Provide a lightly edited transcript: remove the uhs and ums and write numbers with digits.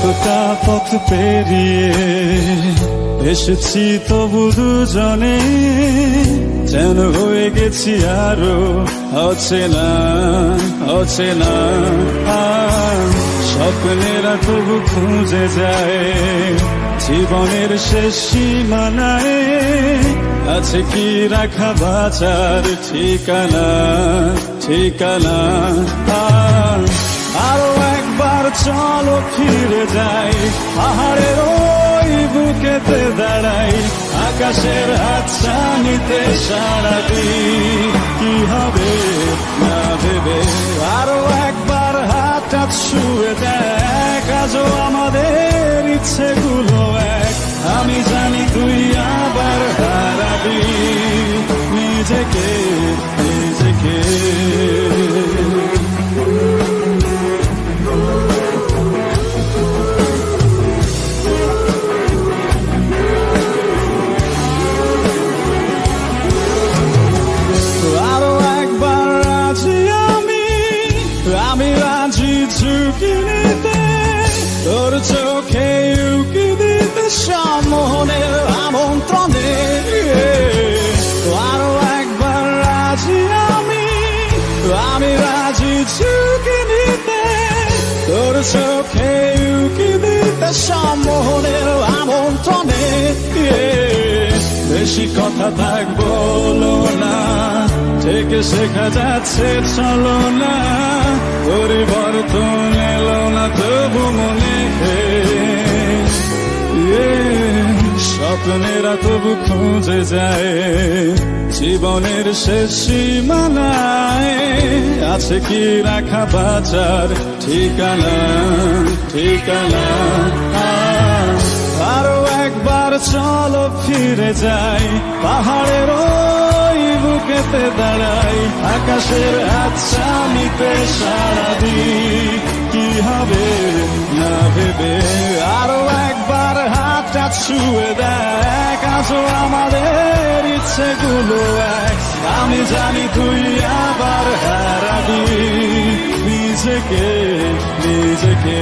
কতটা পথ পেরিয়ে এসেছি তবু দুজনে যেন হয়ে গেছি আরো অচেনা অচেনা। স্বপ্নেরা তবু খুঁজে যায় জীবনের শেষ সীমানায়, আছে কি রাখা বাঁচার ঠিকানা ঠিকানা। আরো একবার চলো ফিরে যাই, পাহাড়ের ওই বুকেতে দাঁড়াই, আকাশের হাতছানিতে সাড়া দিই, কি হবে না ভেবে। আরো একবার হাতটা ছুঁয়ে দেখ, আজও আমাদের ইচ্ছেগুলো এক। আমি জানি তুই আবার হারাবি নিজেকে নিজেকে। আমি রাজি ঝুঁকি নিতে, তোর চোখে উকি দিতে সম্মোহনের আমন্ত্রণে। আরো একবার রাজি আমি রাজি ঝুঁকি নিতে, তোর চোখে উকি দিতে সম্মোহনের আমন্ত্রণে। বেশি কথা থাক বলো না, থেকে শেখা যাচ্ছে চলো না, পরিবর্তন এলো না তবু মনে। স্বপ্নেরা তবু খুঁজে যায় জীবনের শেষ সীমানায়, আছে কি রাখা বাঁচার ঠিকানা ঠিকানা। আরো একবার চলো ফিরে যাই, পাহাড়ের ওই বুকেতে দাঁড়াই, আকাশের হাতছানিতে সাড়া দিই, কি হবে না ভেবে। আরো একবার হাতটা ছুঁয়ে দেখ, আজও আমাদের ইচ্ছেগুলো এক। আমি জানি তুই আবার হারাবি নিজেকে নিজেকে।